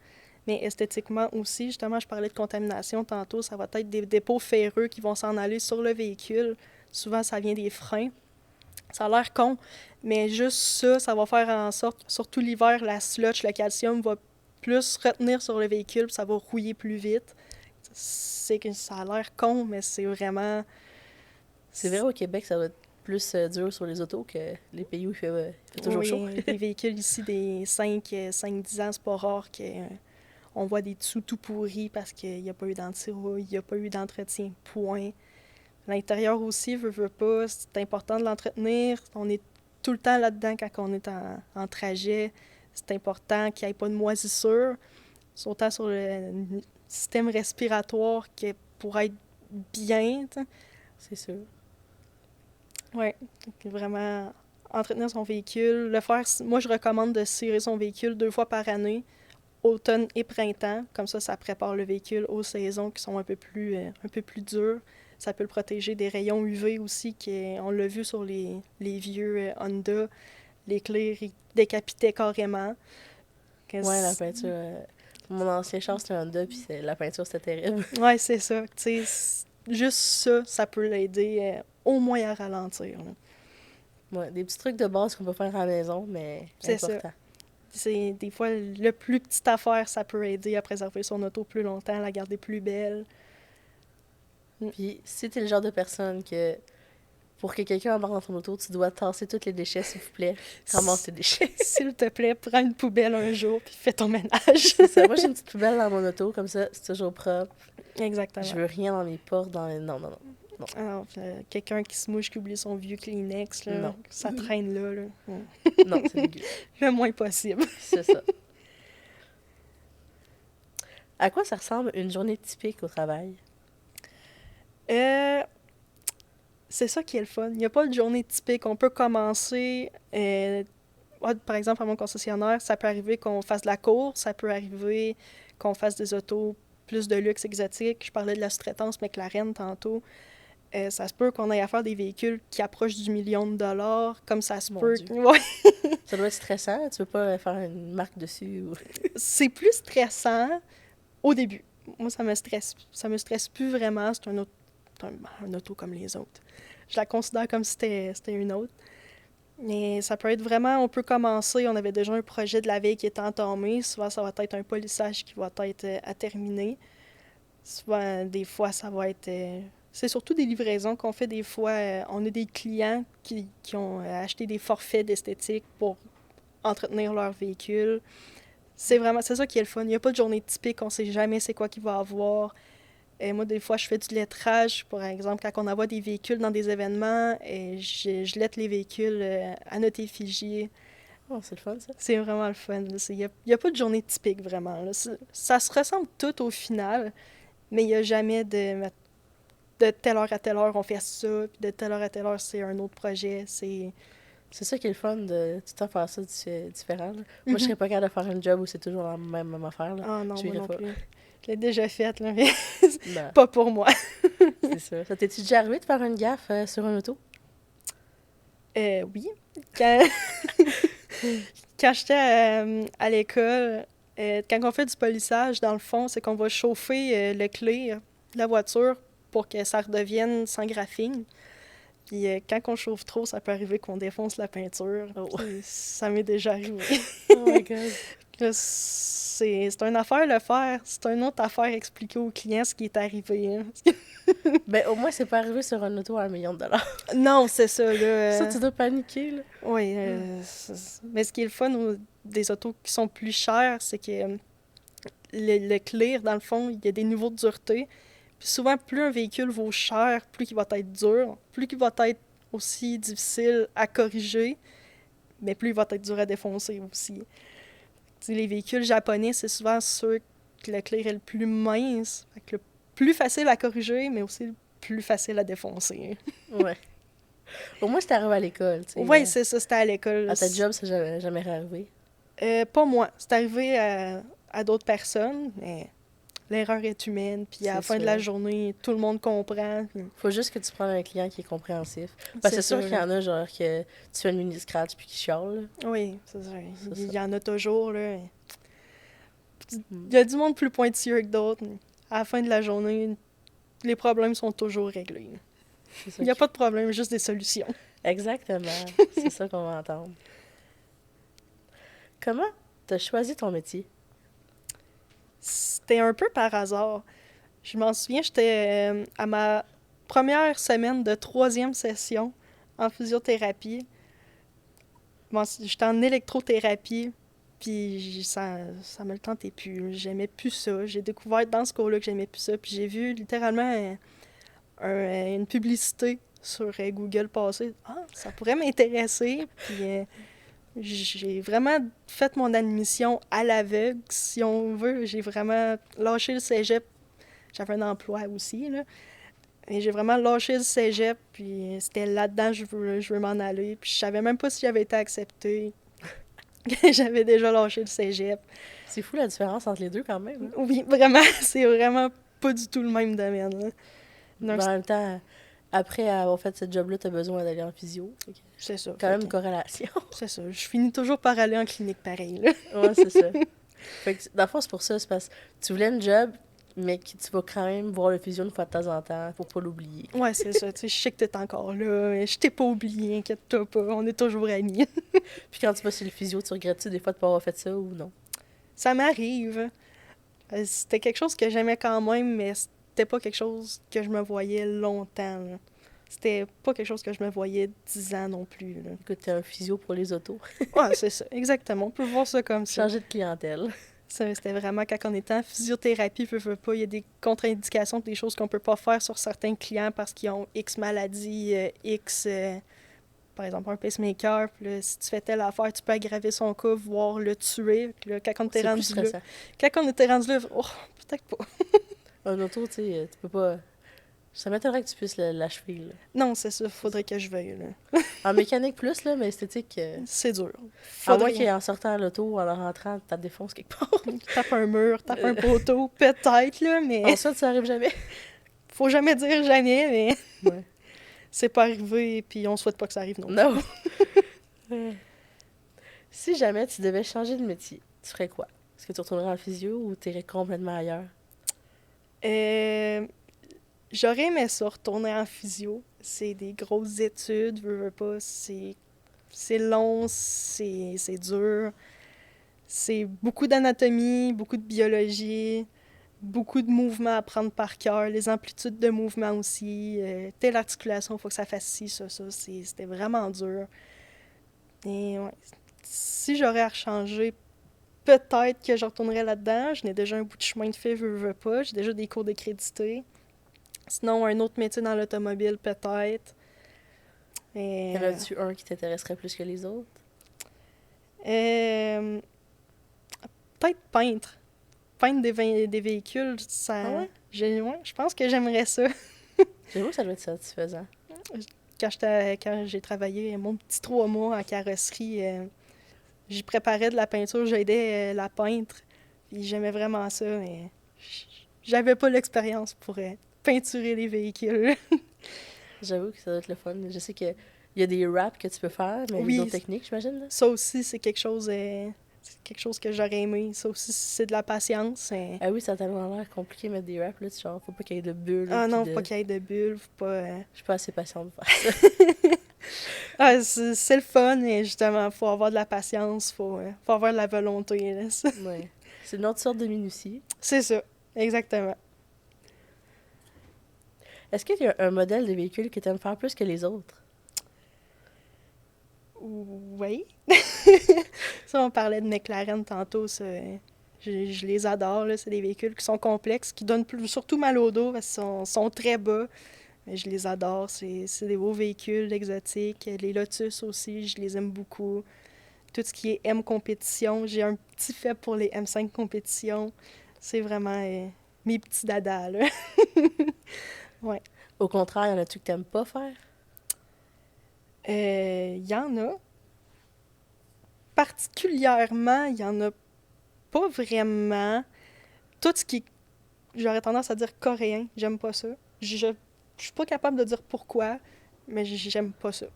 mais esthétiquement aussi. Justement, je parlais de contamination tantôt, ça va être des dépôts ferreux qui vont s'en aller sur le véhicule. Souvent, ça vient des freins. Ça a l'air con, mais juste ça va faire en sorte, surtout l'hiver, la slotch, le calcium va plus retenir sur le véhicule, puis ça va rouiller plus vite. C'est que ça a l'air con, mais c'est vraiment... C'est vrai, au Québec, ça doit être plus dur sur les autos que les pays où il fait toujours chaud. Les véhicules ici, des 5-10 ans, c'est pas rare qu'on voit des dessous tout pourris parce qu'il n'y a pas eu d'anti-rouille, il n'y a pas eu d'entretien, point. L'intérieur aussi, veut pas, c'est important de l'entretenir. On est tout le temps là-dedans quand on est en trajet. C'est important qu'il n'y ait pas de moisissure, autant sur le système respiratoire que pour être bien. T'sais. c'est sûr. Ouais, donc vraiment entretenir son véhicule, le faire. Moi, je recommande de cirer son véhicule 2 fois par année, automne et printemps. Comme ça prépare le véhicule aux saisons qui sont un peu plus dures. Ça peut le protéger des rayons UV aussi, on l'a vu sur les vieux Honda. Les clés ils décapitaient carrément. Ouais, la peinture. Mon ancien char, c'était un Honda, puis la peinture, c'était terrible. Ouais, c'est ça. Tu sais, juste ça peut l'aider au moins à ralentir. Là. Ouais, des petits trucs de base qu'on peut faire à la maison, mais C'est important. ça. C'est des fois le plus petite affaire, ça peut aider à préserver son auto plus longtemps, à la garder plus belle. Puis si t'es le genre de personne que pour que quelqu'un embarque dans ton auto, tu dois tasser tous les déchets, s'il vous plaît. Ramasse tes déchets. S'il te plaît, prends une poubelle un jour puis fais ton ménage. C'est ça. Moi, j'ai une petite poubelle dans mon auto, comme ça, c'est toujours propre. Exactement. Je veux rien dans mes portes, dans les... Non, non, non. Alors, quelqu'un qui se mouche, qui oublie son vieux Kleenex, là, Non. ça traîne là. Non, c'est dégueu. Le moins possible. C'est ça. À quoi ça ressemble une journée typique au travail? C'est ça qui est le fun. Il n'y a pas de journée typique. On peut commencer, par exemple, à mon concessionnaire, ça peut arriver qu'on fasse de la course, ça peut arriver qu'on fasse des autos plus de luxe exotique. Je parlais de la sous-traitance McLaren tantôt. Ça se peut qu'on ait à faire des véhicules qui approchent du $1 000 000, comme ça se Mon peut... Dieu. Ouais. Ça doit être stressant. Tu veux pas faire une marque dessus ou... C'est plus stressant au début. Moi, ça me stresse plus vraiment. C'est un auto comme les autres. Je la considère comme si c'était une autre. Mais ça peut être vraiment, on peut commencer, on avait déjà un projet de la veille qui est entamé. Souvent, ça va être un polissage qui va être à terminer. Souvent, des fois, ça va être... c'est surtout des livraisons qu'on fait des fois. On a des clients qui ont acheté des forfaits d'esthétique pour entretenir leur véhicule. C'est ça qui est le fun. Il n'y a pas de journée typique, on ne sait jamais c'est quoi qu'il va avoir. Moi, des fois, je fais du lettrage. Par exemple, quand on envoie des véhicules dans des événements, je lette les véhicules à notre effigie. Oh, c'est le fun, ça. C'est vraiment le fun. Il n'y a pas de journée typique, vraiment. Là. Ça se ressemble tout au final, mais il n'y a jamais de telle heure à telle heure, on fait ça, puis de telle heure à telle heure, c'est un autre projet. C'est ça qui est le fun de tout le temps faire ça différent. Là. Moi, je serais pas capable de faire un job où c'est toujours la même affaire. Là. Ah non, Je moi verrais non pas. plus. Je l'ai déjà faite, là, mais Non, pas pour moi. c'est ça. Ça t'es-tu déjà arrivé de faire une gaffe sur un auto? Oui. Quand, quand j'étais à l'école, quand on fait du polissage, dans le fond, c'est qu'on va chauffer le clear de la voiture pour que ça redevienne sans graphine. Puis quand on chauffe trop, ça peut arriver qu'on défonce la peinture. Oh. Ça m'est déjà arrivé. Oh my God. Là, c'est une affaire le faire, c'est une autre affaire expliquer au client ce qui est arrivé. Hein. Ben, au moins, c'est pas arrivé sur un auto à $1 million. Non, c'est ça, là. Ça, tu dois paniquer, là. Oui, mais ce qui est le fun des autos qui sont plus chères, c'est que le clear, dans le fond, il y a des niveaux de dureté. Puis souvent, plus un véhicule vaut cher, plus il va être dur, plus il va être aussi difficile à corriger, mais plus il va être dur à défoncer aussi. T'sais, les véhicules japonais, c'est souvent ceux que le clear est le plus mince, fait que le plus facile à corriger, mais aussi le plus facile à défoncer. Ouais. Au moins, c'était arrivé à l'école, tu sais. Oui, c'est ça, c'était à l'école. À ta job, ça jamais arrivé. Pas moi. C'est arrivé à d'autres personnes, mais l'erreur est humaine, puis à la fin de la journée, tout le monde comprend. Faut juste que tu prennes un client qui est compréhensif. Parce que c'est sûr qu'il y en a, genre, que tu fais une mini-scratch puis qui chiale. Oui, c'est ça. C'est Il y en a toujours, là. Il y a du monde plus pointilleux que d'autres. À la fin de la journée, les problèmes sont toujours réglés. Il n'y a pas de problème, juste des solutions. Exactement. C'est ça qu'on va entendre. Comment t'as choisi ton métier? C'était un peu par hasard. Je m'en souviens, j'étais à ma première semaine de 3e session en physiothérapie. Bon, j'étais en électrothérapie, puis ça me le tentait plus. J'aimais plus ça. J'ai découvert dans ce cours-là que j'aimais plus ça, puis j'ai vu littéralement une publicité sur Google passer. Ah, ça pourrait m'intéresser. Puis j'ai vraiment fait mon admission à l'aveugle, si on veut. J'ai vraiment lâché le cégep. J'avais un emploi aussi, là. Et j'ai vraiment lâché le cégep, puis c'était là-dedans que je veux m'en aller. Puis je savais même pas si j'avais été acceptée. J'avais déjà lâché le cégep. C'est fou la différence entre les deux quand même. Hein? Oui, vraiment, c'est vraiment pas du tout le même domaine. Là. Donc, Mais en même temps, après avoir fait ce job-là, t'as besoin d'aller en physio. Fait que c'est ça. quand même une corrélation. C'est ça. Je finis toujours par aller en clinique pareil. Là. Ouais, c'est ça. Fait que, dans le fond, c'est pour ça, c'est parce que tu voulais un job, mais que tu vas quand même voir le physio une fois de temps en temps pour pas l'oublier. Ouais, c'est ça. Tu sais, je sais que t'es encore là. Mais je t'ai pas oublié, inquiète-toi pas. On est toujours amis. Puis quand tu vas sur le physio, tu regrettes-tu des fois de pas avoir fait ça ou non? Ça m'arrive. C'était quelque chose que j'aimais quand même, mais c'était pas quelque chose que je me voyais longtemps. Là. C'était pas quelque chose que je me voyais 10 ans non plus. Là. Écoute, t'es un physio pour les autos. Ouais, c'est ça. Exactement. On peut voir ça comme ça. Changer de clientèle. Ça, c'était vraiment quand on était en physiothérapie, veut pas, il y a des contre-indications, des choses qu'on peut pas faire sur certains clients parce qu'ils ont X maladie, X, par exemple un pacemaker, puis là, si tu fais telle affaire, tu peux aggraver son cas, voire le tuer. Puis là, quand on était C'est plus rendu là, stressant. quand on était rendu là, oh, peut-être pas. Un auto, tu sais, tu peux pas... Ça m'étonnerait que tu puisses l'achever, là. Non, c'est ça, faudrait que je veuille, là. En mécanique plus, là, mais esthétique... C'est dur. À moins Faudrait... qu'en sortant à l'auto, en rentrant, t'as défonce quelque part. Tape un mur, tape un poteau, peut-être, là, mais Ensuite, ça arrive jamais. faut jamais dire jamais, mais Ouais. c'est pas arrivé, puis on souhaite pas que ça arrive non plus. Non. Si jamais tu devais changer de métier, tu ferais quoi? Est-ce que tu retournerais en physio ou t'irais complètement ailleurs? J'aurais aimé ça, retourner en physio. C'est des grosses études, veux pas, c'est long, c'est dur. C'est beaucoup d'anatomie, beaucoup de biologie, beaucoup de mouvements à prendre par cœur, les amplitudes de mouvement aussi. Telle articulation, il faut que ça fasse ci, ça. C'était vraiment dur. Et ouais, si j'aurais à rechanger, peut-être que je retournerais là-dedans. Je n'ai déjà un bout de chemin de fait, veux pas. J'ai déjà des cours de crédité. Sinon, un autre métier dans l'automobile, peut-être. Y en a-tu un qui t'intéresserait plus que les autres? Peut-être peintre. Peindre des véhicules, ça... Ah ouais? Je pense que j'aimerais ça. J'avoue que ça doit être satisfaisant. Quand j'ai travaillé mon petit 3 mois en carrosserie, j'y préparais de la peinture, j'aidais la peintre. Puis j'aimais vraiment ça, mais j'avais pas l'expérience pour peinturer les véhicules. J'avoue que ça doit être le fun. Je sais qu'il y a des wraps que tu peux faire, mais Oui. d'autres techniques, j'imagine. Là. Ça aussi, c'est quelque chose que j'aurais aimé. Ça aussi, c'est de la patience. Ah oui, ça a tellement l'air compliqué de mettre des wraps, là. Genre, faut pas qu'il y ait de bulles. Ah puis non, de... pas qu'il y ait de bulles, faut pas... Je suis pas assez patiente pour faire ça. Ah, c'est le fun, mais justement, faut avoir de la patience, faut avoir de la volonté. Là. Ouais. C'est une autre sorte de minutie. C'est ça, exactement. Est-ce qu'il y a un modèle de véhicule que tu aimes faire plus que les autres? Oui. Ça, on parlait de McLaren tantôt, ça, je les adore. Là. C'est des véhicules qui sont complexes, qui donnent surtout mal au dos parce qu'ils sont très bas. Mais je les adore. C'est des beaux véhicules exotiques. Les Lotus aussi, je les aime beaucoup. Tout ce qui est M compétition, j'ai un petit fait pour les M5 compétition. C'est vraiment mes petits dadas, là. Ouais. Au contraire, y en a-tu que t'aimes pas faire? Y en a. Particulièrement, il y en a pas vraiment. Tout ce qui j'aurais tendance à dire coréen, j'aime pas ça. Je suis pas capable de dire pourquoi, mais j'aime pas ça.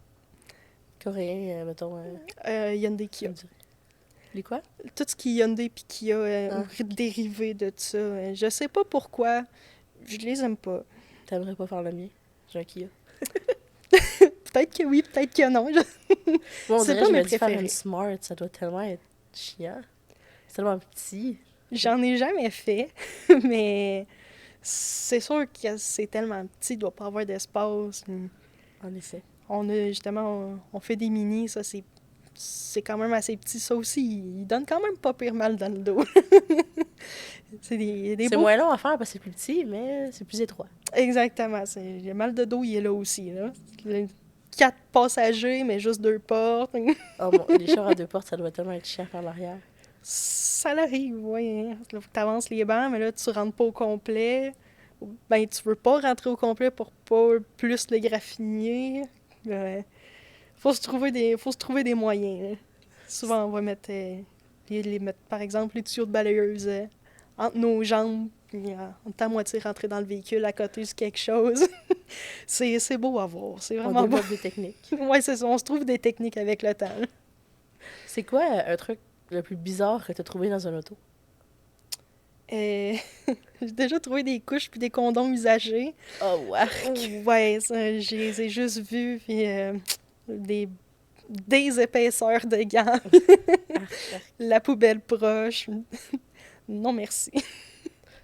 Coréen, mettons... Hyundai Kia. on dirait. Les quoi? Tout ce qui est Hyundai puis Kia, Ah. ou dérivé de ça, je sais pas pourquoi, je les aime pas. T'aimerais pas faire le mien? J'ai un Kia. Peut-être que oui, peut-être que non. Moi, on C'est dirait pas je mes me dis faire préférés. une Smart, ça doit tellement être chiant. C'est tellement petit. J'en ai jamais fait, mais c'est sûr que c'est tellement petit, il doit pas avoir d'espace. En effet. On a justement, on fait des mini, ça c'est quand même assez petit. Ça aussi, il donne quand même pas pire mal dans le dos. C'est des C'est beaux... moins long à faire parce que c'est plus petit, mais c'est plus étroit. Exactement. Le mal de dos, il est là aussi. Là. 4 passagers, mais juste 2 portes. Oh mon, les chars à 2 portes, ça doit tellement être chiant par l'arrière. Ça l'arrive, oui. Hein. Là, faut que tu avances les bancs, mais là, tu rentres pas au complet. Ben, tu veux pas rentrer au complet pour pas plus le graffiner. Faut se trouver des moyens, là. Souvent, on va mettre, mettre, par exemple, les tuyaux de balayeuse entre nos jambes, puis on est à moitié rentré dans le véhicule à côté de quelque chose. C'est beau à voir, c'est On vraiment beau. développe des techniques. Ouais, c'est ça, on se trouve des techniques avec le temps, là. C'est quoi un truc le plus bizarre que t'as trouvé dans un auto? J'ai déjà trouvé des couches puis des condoms usagés. Oh, wark! Ouais, ça, je les ai juste vus, puis des, des épaisseurs de gants, Arc, arc. la poubelle proche. Non, merci.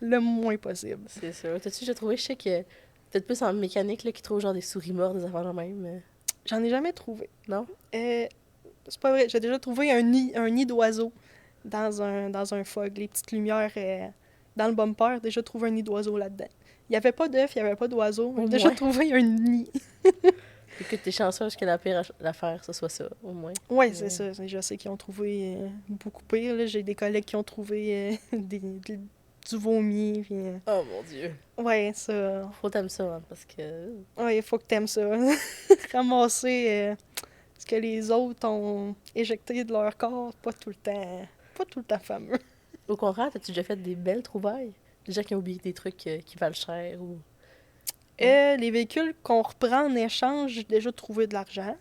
Le moins possible. C'est sûr. T'as-tu déjà trouvé, je sais que peut-être plus en mécanique, là, qui trouve genre des souris mortes, des affaires de même. J'en ai jamais trouvé. Non? C'est pas vrai, j'ai déjà trouvé un nid d'oiseau dans un fog. Les petites lumières dans le bumper, déjà trouvé un nid d'oiseau là-dedans. Il n'y avait pas d'œuf, il n'y avait pas d'oiseau. J'ai Au déjà moins. trouvé un nid. Écoute, t'es chanceuse que la pire l'affaire, ce soit ça, au moins. Ouais, c'est ça. Je sais qu'ils ont trouvé beaucoup pire, là. J'ai des collègues qui ont trouvé du vomi. Puis, Oh mon Dieu. ouais, ça. Faut t'aimer ça, hein, parce que. Ouais, il faut que t'aimes ça. Ramasser ce que les autres ont éjecté de leur corps, pas tout le temps. Pas tout le temps fameux. Au contraire, t'as-tu déjà fait des belles trouvailles? Des gens qui ont oublié des trucs qui valent cher ou. Les véhicules qu'on reprend en échange, j'ai déjà trouvé de l'argent.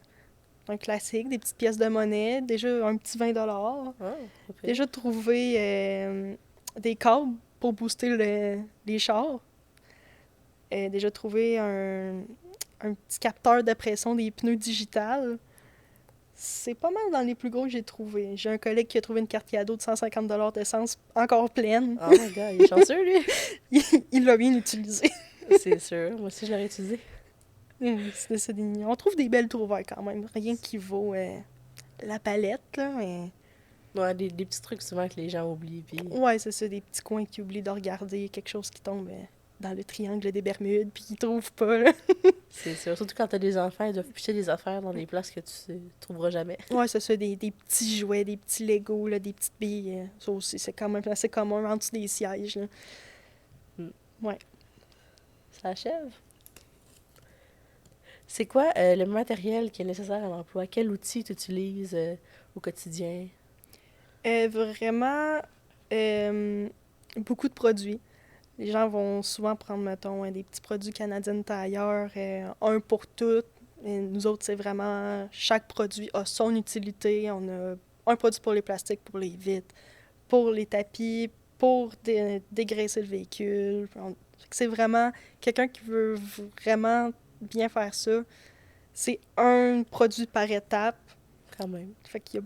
Un classique, des petites pièces de monnaie, déjà un petit 20 $. Ah, ok. Déjà trouvé des câbles pour booster les chars. Déjà trouvé un petit capteur de pression des pneus digital. C'est pas mal dans les plus gros que j'ai trouvé. J'ai un collègue qui a trouvé une carte cadeau de 150 $ d'essence encore pleine. Oh my god, il est chanceux, lui! Il l'a bien utilisé. C'est sûr. Moi aussi, je l'aurais utilisé. On trouve des belles trouvailles quand même. Rien qui vaut la palette, là, mais... Ouais, des petits trucs souvent que les gens oublient, puis. Ouais, c'est ça, des petits coins qui oublient de regarder, quelque chose qui tombe dans le triangle des Bermudes, puis qu'ils trouvent pas, là. C'est sûr. Surtout quand t'as des enfants, ils doivent picher des affaires dans des places que tu trouveras jamais. Ouais, c'est ça, des petits jouets, des petits Legos, là, des petites billes. Ça aussi, c'est quand même assez commun en dessous des sièges, là. Ça achève. C'est quoi le matériel qui est nécessaire à l'emploi? Quel outil tu utilises au quotidien? Vraiment, beaucoup de produits. Les gens vont souvent prendre, mettons, des petits produits Canadian Tire, un pour tout. Et nous autres, c'est vraiment, chaque produit a son utilité. On a un produit pour les plastiques, pour les vitres, pour les tapis, pour dégraisser le véhicule. Fait que c'est vraiment quelqu'un qui veut vraiment bien faire ça. C'est un produit par étape. Quand même. Fait qu'il y a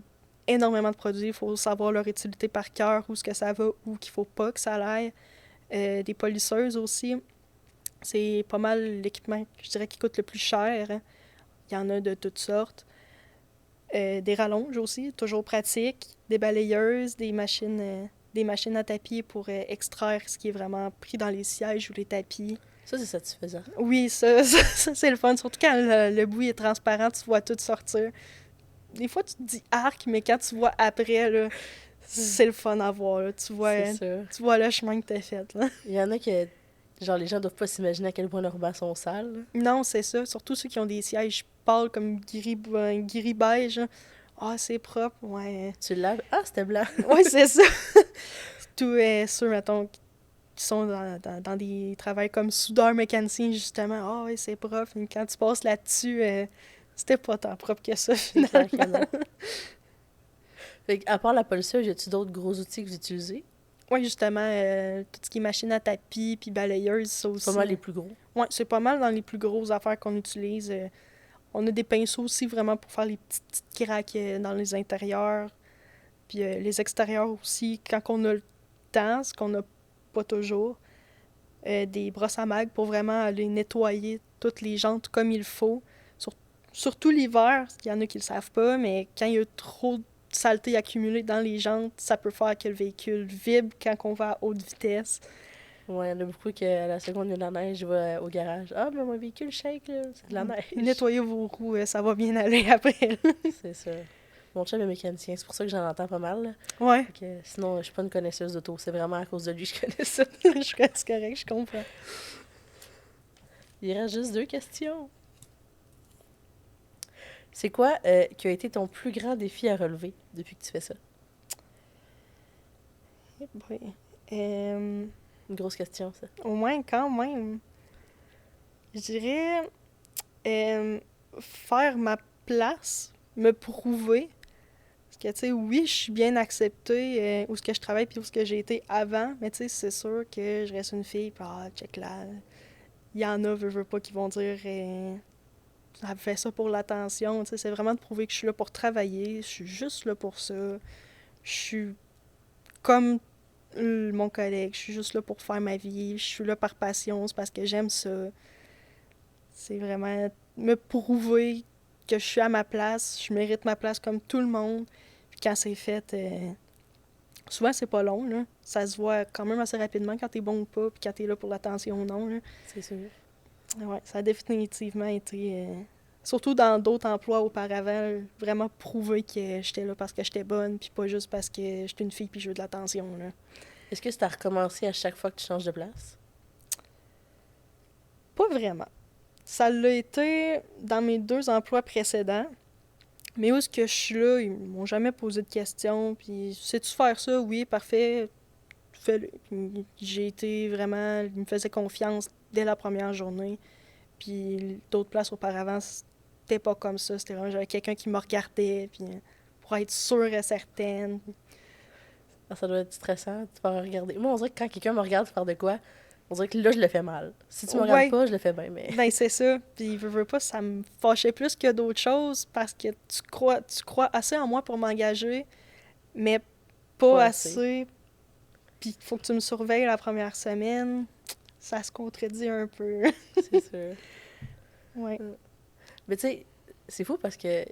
énormément de produits. Il faut savoir leur utilité par cœur, où est-ce que ça va, où qu'il faut pas que ça aille. Des polisseuses aussi. C'est pas mal l'équipement, je dirais, qui coûte le plus cher, hein. Il y en a de toutes sortes. Des rallonges aussi, toujours pratiques. Des balayeuses, des machines à tapis pour extraire ce qui est vraiment pris dans les sièges ou les tapis. Ça, c'est satisfaisant. Oui, ça c'est le fun. Surtout quand le bout est transparent, tu vois tout sortir. Des fois, tu te dis arc, mais quand tu vois après, là, c'est le fun à voir, là. Tu C'est sûr. vois le chemin que t'as fait, là. Il y en a que, genre, les gens doivent pas s'imaginer à quel point leurs bancs sont sales. Là. Non, c'est ça. Surtout ceux qui ont des sièges pâles comme gris beige, là. Ah, c'est propre, ouais. Tu le laves. Ah, c'était blanc. Ouais, c'est ça. Tous ceux, mettons, qui sont dans des travails comme soudeur mécanicien, justement. Ah, ouais, c'est propre. Mais quand tu passes là-dessus, c'était pas tant propre que ça, C'est clair que finalement. non. Fait que, à part la polisseuse, y a-tu d'autres gros outils que vous utilisez? Oui, justement, tout ce qui est machine à tapis puis balayeuse, ça aussi. C'est pas mal les plus gros. Ouais, c'est pas mal dans les plus grosses affaires qu'on utilise. On a des pinceaux aussi vraiment pour faire les petites craques dans les intérieurs. Puis les extérieurs aussi, quand on a le temps, ce qu'on n'a pas toujours. Des brosses à mag pour vraiment aller nettoyer toutes les jantes comme il faut. Surtout l'hiver, il y en a qui le savent pas, mais quand il y a trop de saleté accumulée dans les jantes, ça peut faire que le véhicule vibre quand on va à haute vitesse. Ouais, il y en a beaucoup qui, à la seconde, il y a de la neige, je vais au garage. Ah, mais mon véhicule shake, là, c'est de la neige. Nettoyez vos roues, ça va bien aller après. C'est ça. Mon chum est mécanicien, c'est pour ça que j'en entends pas mal. Là. Ouais. Fait que, sinon, je suis pas une connaisseuse d'auto. C'est vraiment à cause de lui que je connais ça. C'est correct, je comprends. Il reste juste 2 questions. C'est quoi qui a été ton plus grand défi à relever depuis que tu fais ça? Ouais. Une grosse question, ça. Au moins, quand même. Je dirais faire ma place, me prouver. Parce que, tu sais, oui, je suis bien acceptée où ce que je travaille puis où ce que j'ai été avant, mais tu sais, c'est sûr que je reste une fille, puis check là. Il y en a, veux pas, qui vont dire elle fait ça pour l'attention. Tu sais, c'est vraiment de prouver que je suis là pour travailler, je suis juste là pour ça. Je suis comme mon collègue, je suis juste là pour faire ma vie, je suis là par passion, c'est parce que j'aime ça. C'est vraiment me prouver que je suis à ma place, je mérite ma place comme tout le monde. Puis quand c'est fait, souvent c'est pas long, là. Ça se voit quand même assez rapidement quand t'es bon ou pas, puis quand t'es là pour l'attention ou non, là. C'est sûr. Ouais, ça a définitivement été, surtout dans d'autres emplois auparavant, vraiment prouver que j'étais là parce que j'étais bonne, puis pas juste parce que j'étais une fille puis je veux de l'attention, là. Est-ce que c'est à recommencer à chaque fois que tu changes de place? Pas vraiment. Ça l'a été dans mes 2 emplois précédents. Mais où est-ce que je suis là, ils m'ont jamais posé de questions. Puis, sais-tu faire ça? Oui, parfait, fais-le. Puis, j'ai été vraiment. Ils me faisaient confiance dès la première journée. Puis, d'autres places auparavant, c'était pas comme ça. C'était vraiment, j'avais quelqu'un qui me regardait, puis pour être sûre et certaine. Ah, ça doit être stressant de te faire regarder. Moi, on dirait que quand quelqu'un me regarde faire de quoi, on dirait que là, je le fais mal. Si tu me regardes Ouais. pas, je le fais bien, mais... Ben, c'est ça. Puis, veux pas, ça me fâchait plus que d'autres choses parce que tu crois assez en moi pour m'engager, mais pas Pas assez. Puis, il faut que tu me surveilles la première semaine. Ça se contredit un peu. C'est sûr. Ouais. Mais tu sais, c'est fou parce que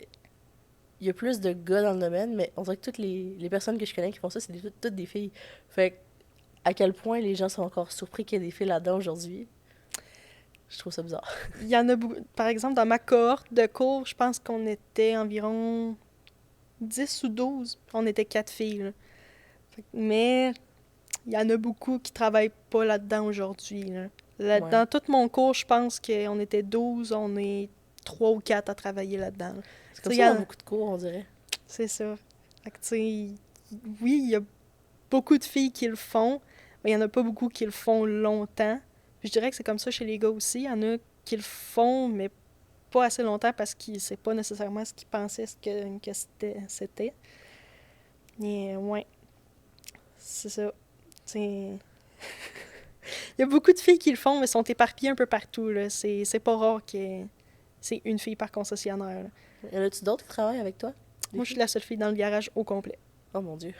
il y a plus de gars dans le domaine, mais on dirait que toutes les personnes que je connais qui font ça, c'est toutes des filles. Fait que, à quel point les gens sont encore surpris qu'il y ait des filles là-dedans aujourd'hui, je trouve ça bizarre. Il y en a beaucoup. Par exemple, dans ma cohorte de cours, je pense qu'on était environ 10 ou 12. On était 4 filles, là. Mais il y en a beaucoup qui travaillent pas là-dedans aujourd'hui, là. Ouais. Dans tout mon cours, je pense qu'on était 12, on est 3 ou 4 à travailler là-dedans, là. C'est comme Tu sais, ça y en dans a- beaucoup de cours, on dirait. C'est ça. Fait que, tu sais, oui, il y a beaucoup de filles qui le font, mais il y en a pas beaucoup qui le font longtemps. Puis je dirais que c'est comme ça chez les gars aussi. Il y en a qui le font, mais pas assez longtemps parce que c'est pas nécessairement ce qu'ils pensaient que c'était. Mais ouais, c'est ça. C'est... Il y a beaucoup de filles qui le font, mais sont éparpillées un peu partout, là. C'est pas rare que c'est une fille par concessionnaire, là. Y en a-tu d'autres qui travaillent avec toi? Moi, je suis la seule fille dans le garage au complet. Oh mon Dieu.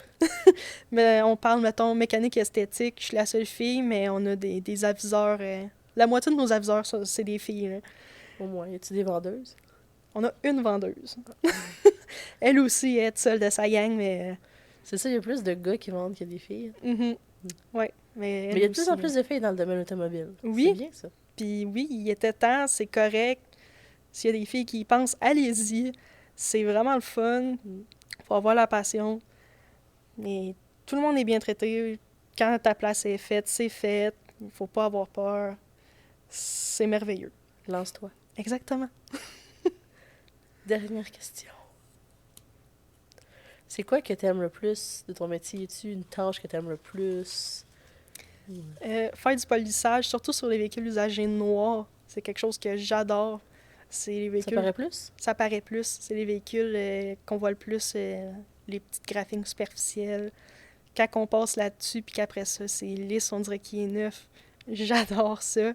Mais on parle, mettons, mécanique esthétique. Je suis la seule fille, mais on a des aviseurs. La moitié de nos aviseurs, c'est des filles, là. Au moins, y a-tu des vendeuses? On a une vendeuse. Elle aussi est seule de sa gang, mais... C'est ça, il y a plus de gars qui vendent que des filles. Ouais, mais Mais il y a de elle plus en aussi. plus de filles dans le domaine automobile. Oui. C'est bien, ça. Puis oui, il était temps, c'est correct. S'il y a des filles qui y pensent, allez-y. C'est vraiment le fun. Faut avoir la passion. Mais tout le monde est bien traité. Quand ta place est faite, c'est fait. Il faut pas avoir peur. C'est merveilleux. Lance-toi. Exactement. Dernière question. C'est quoi que t'aimes le plus de ton métier? Es-tu une tâche que t'aimes le plus? Faire du polissage, surtout sur les véhicules usagés noirs, c'est quelque chose que j'adore. C'est les Ça véhicules... paraît plus? Ça paraît plus. C'est les véhicules qu'on voit le plus, les petites graphiques superficielles. Quand on passe là-dessus, puis qu'après ça, c'est lisse, on dirait qu'il est neuf. J'adore ça.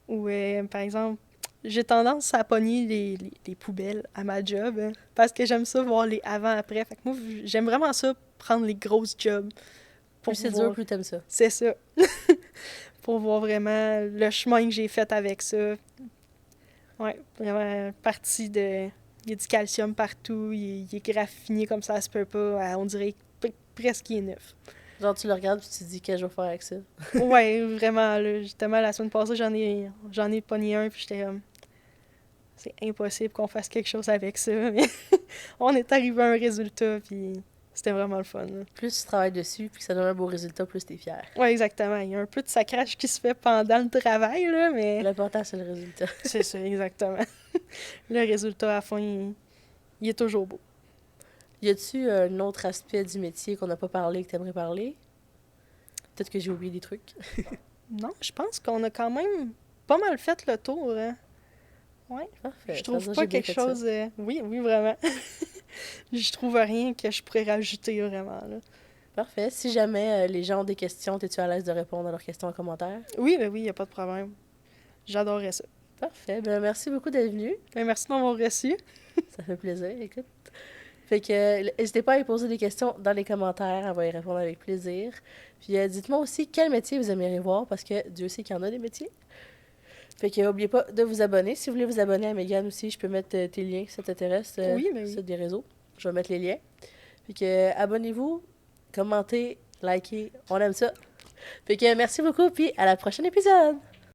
Ou, par exemple, j'ai tendance à pogner les poubelles à ma job, hein, parce que j'aime ça voir les avant-après. Fait que moi, j'aime vraiment ça, prendre les grosses jobs. Plus c'est voir... dur, plus t'aimes ça. C'est ça. Pour voir vraiment le chemin que j'ai fait avec ça. Ouais, vraiment partie de... Il y a du calcium partout, il est graffiné comme ça se peut pas. On dirait presque qu'il est neuf. Genre, tu le regardes puis tu te dis qu'est-ce que je vais faire avec ça. Ouais, vraiment, là. Justement, la semaine passée, j'en ai pogné un, puis j'étais comme... C'est impossible qu'on fasse quelque chose avec ça. Mais On est arrivé à un résultat, puis c'était vraiment le fun. Là. Plus tu travailles dessus, puis que ça donne un beau résultat, plus t'es fier. Ouais, exactement. Il y a un peu de sacrage qui se fait pendant le travail, là, mais... L'important, c'est le résultat. C'est ça, exactement. Le résultat, à la fin, il est toujours beau. Y a-tu un autre aspect du métier qu'on n'a pas parlé que t'aimerais parler? Peut-être que j'ai oublié des trucs. Non, je pense qu'on a quand même pas mal fait le tour. Hein. Ouais. Parfait. Je Ça trouve veut dire que pas j'ai bien quelque fait ça. chose... Oui, oui, vraiment. Je trouve rien que je pourrais rajouter, vraiment. Là. Parfait. Si jamais les gens ont des questions, es-tu à l'aise de répondre à leurs questions en commentaire? Oui, ben oui, il a pas de problème. J'adorerais ça. Parfait. Ben, merci beaucoup d'être venu. Ben, merci de m'avoir reçu. Ça fait plaisir, écoute. Fait que n'hésitez pas à y poser des questions dans les commentaires, on va y répondre avec plaisir. Puis dites-moi aussi quel métier vous aimeriez voir, parce que Dieu sait qu'il y en a des métiers. Fait que n'oubliez pas de vous abonner. Si vous voulez vous abonner à Megan aussi, je peux mettre tes liens si ça t'intéresse Oui, ben oui. sur des réseaux. Je vais mettre les liens. Fait que abonnez-vous, commentez, likez, on aime ça. Fait que merci beaucoup, puis à la prochaine épisode!